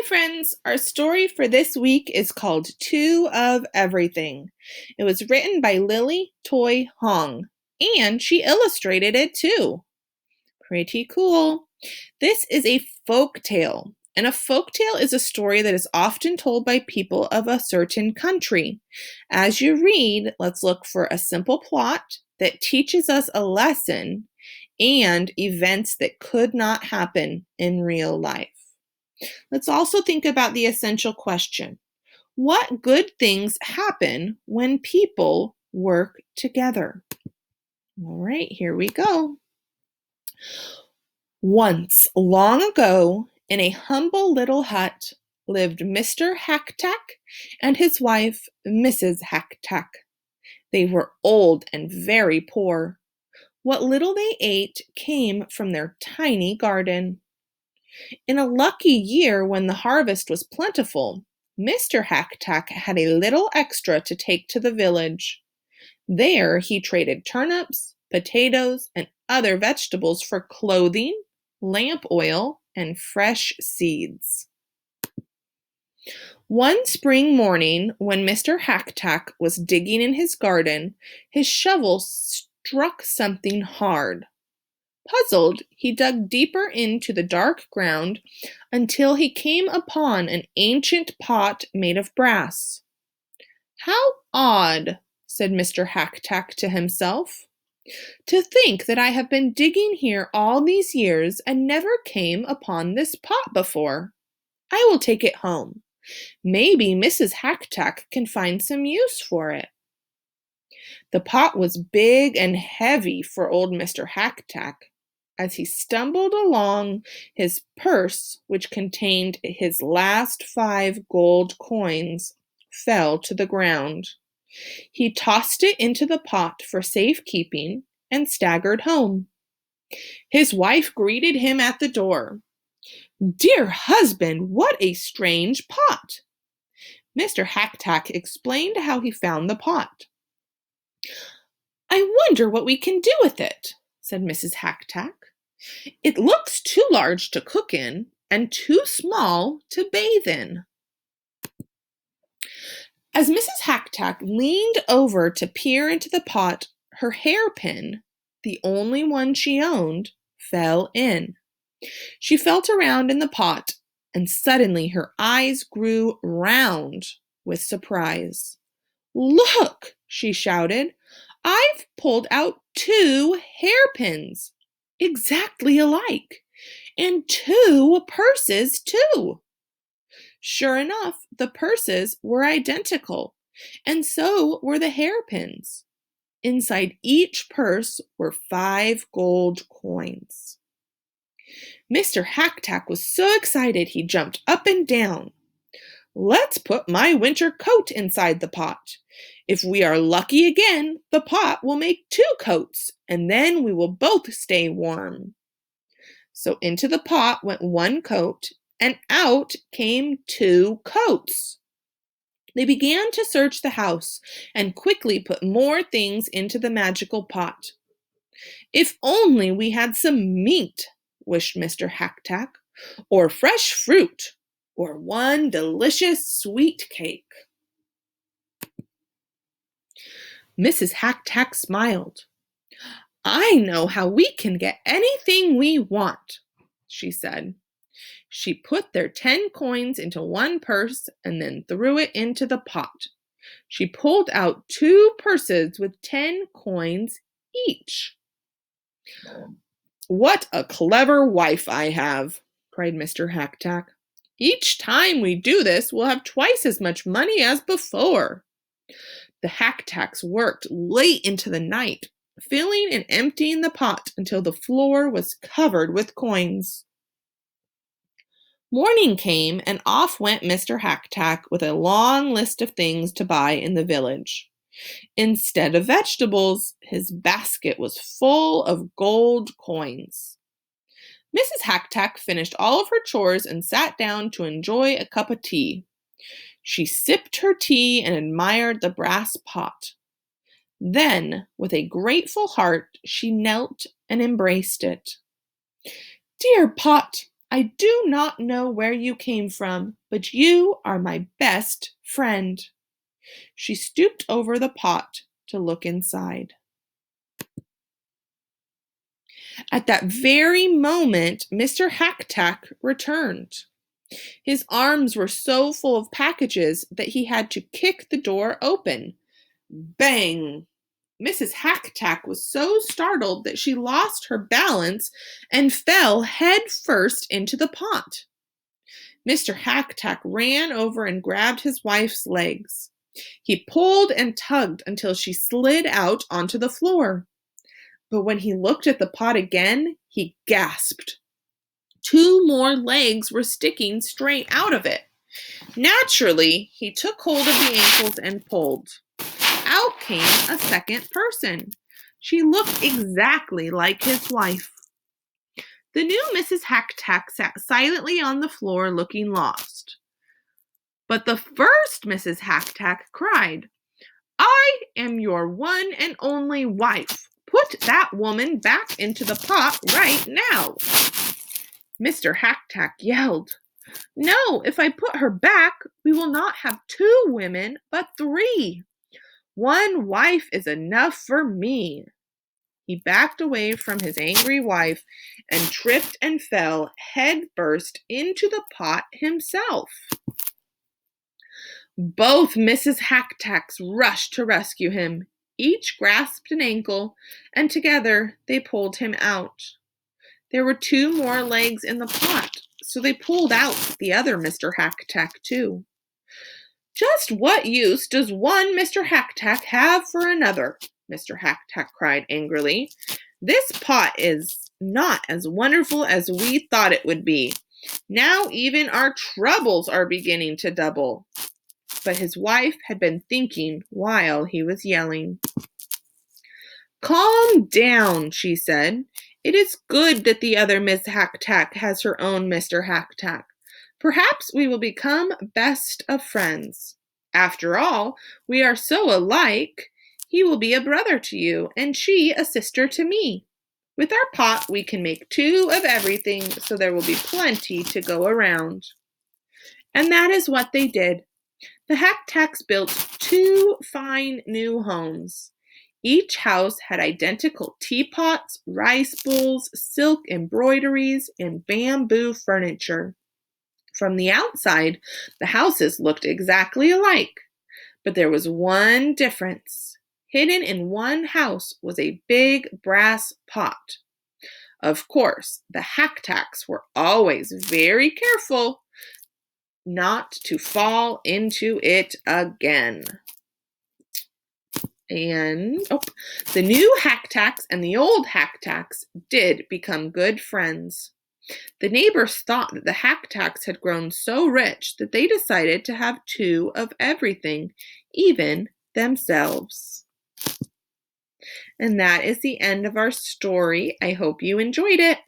Hi, friends. Our story for this week is called Two of Everything. It was written by Lily Toy Hong, and she illustrated it too. Pretty cool. This is a folk tale, and a folk tale is a story that is often told by people of a certain country. As you read, let's look for a simple plot that teaches us a lesson and events that could not happen in real life. Let's also think about the essential question. What good things happen when people work together? All right, here we go. Once, long ago, in a humble little hut, lived Mr. Hacktack and his wife, Mrs. Hacktack. They were old and very poor. What little they ate came from their tiny garden. In a lucky year when the harvest was plentiful, Mr. Hacktack had a little extra to take to the village. There he traded turnips, potatoes, and other vegetables for clothing, lamp oil, and fresh seeds. One spring morning, when Mr. Hacktack was digging in his garden, his shovel struck something hard. Puzzled, he dug deeper into the dark ground until he came upon an ancient pot made of brass. "How odd," said Mr. Hacktack to himself. "To think that I have been digging here all these years and never came upon this pot before. I will take it home. Maybe Mrs. Hacktack can find some use for it." The pot was big and heavy for old Mr. Hacktack. As he stumbled along, his purse, which contained his last 5 gold coins, fell to the ground. He tossed it into the pot for safekeeping and staggered home. His wife greeted him at the door. "Dear husband, what a strange pot!" Mr. Hacktack explained how he found the pot. "I wonder what we can do with it," said Mrs. Hacktack. "It looks too large to cook in and too small to bathe in." As Mrs. Hacktack leaned over to peer into the pot, her hairpin, the only one she owned, fell in. She felt around in the pot, and suddenly her eyes grew round with surprise. "Look!" she shouted. "I've pulled out 2 hairpins, exactly alike, and 2 purses too." Sure enough, the purses were identical, and so were the hairpins. Inside each purse were 5 gold coins. Mr. Hacktack was so excited he jumped up and down. "Let's put my winter coat inside the pot. If we are lucky again, the pot will make 2 coats, and then we will both stay warm." So into the pot went 1 coat, and out came 2 coats. They began to search the house and quickly put more things into the magical pot. "If only we had some meat," wished Mr. Hacktack, "or fresh fruit, or one delicious sweet cake." Mrs. Hacktack smiled. "I know how we can get anything we want," she said. She put their 10 coins into 1 purse and then threw it into the pot. She pulled out 2 purses with 10 coins each. "What a clever wife I have," cried Mr. Hacktack. "Each time we do this, we'll have twice as much money as before." The Hacktacks worked late into the night, filling and emptying the pot until the floor was covered with coins. Morning came, and off went Mr. Hacktack with a long list of things to buy in the village. Instead of vegetables, his basket was full of gold coins. Mrs. Hacktack finished all of her chores and sat down to enjoy a cup of tea. She sipped her tea and admired the brass pot. Then, with a grateful heart, she knelt and embraced it. "Dear pot, I do not know where you came from, but you are my best friend." She stooped over the pot to look inside. At that very moment, Mr. Hacktack returned. His arms were so full of packages that he had to kick the door open. Bang! Mrs. Hacktack was so startled that she lost her balance and fell head first into the pot. Mr. Hacktack ran over and grabbed his wife's legs. He pulled and tugged until she slid out onto the floor. But when he looked at the pot again, he gasped. 2 more legs were sticking straight out of it. Naturally, he took hold of the ankles and pulled. Out came a second person. She looked exactly like his wife. The new Mrs. Hacktack sat silently on the floor looking lost. But the first Mrs. Hacktack cried, "I am your one and only wife. Put that woman back into the pot right now." Mr. Hacktack yelled, "No, if I put her back, we will not have 2 women, but 3. 1 wife is enough for me." He backed away from his angry wife and tripped and fell head first into the pot himself. Both Mrs. Hacktacks rushed to rescue him. Each grasped an ankle, and together they pulled him out. There were 2 more legs in the pot, so they pulled out the other Mr. Hacktack too. "Just what use does one Mr. Hacktack have for another?" Mr. Hacktack cried angrily. "This pot is not as wonderful as we thought it would be. Now even our troubles are beginning to double." But his wife had been thinking while he was yelling. "Calm down," she said. "It is good that the other Miss Hacktack has her own Mr. Hacktack. Perhaps we will become best of friends. After all, we are so alike. He will be a brother to you, and she a sister to me. With our pot, we can make 2 of everything, so there will be plenty to go around." And that is what they did. The Hacktacks built 2 fine new homes. Each house had identical teapots, rice bowls, silk embroideries, and bamboo furniture. From the outside, the houses looked exactly alike, but there was one difference. Hidden in one house was a big brass pot. Of course, the Hacktacks were always very careful not to fall into it again. And the new Hacktacks and the old Hacktacks did become good friends. The neighbors thought that the Hacktacks had grown so rich that they decided to have 2 of everything, even themselves. And that is the end of our story. I hope you enjoyed it.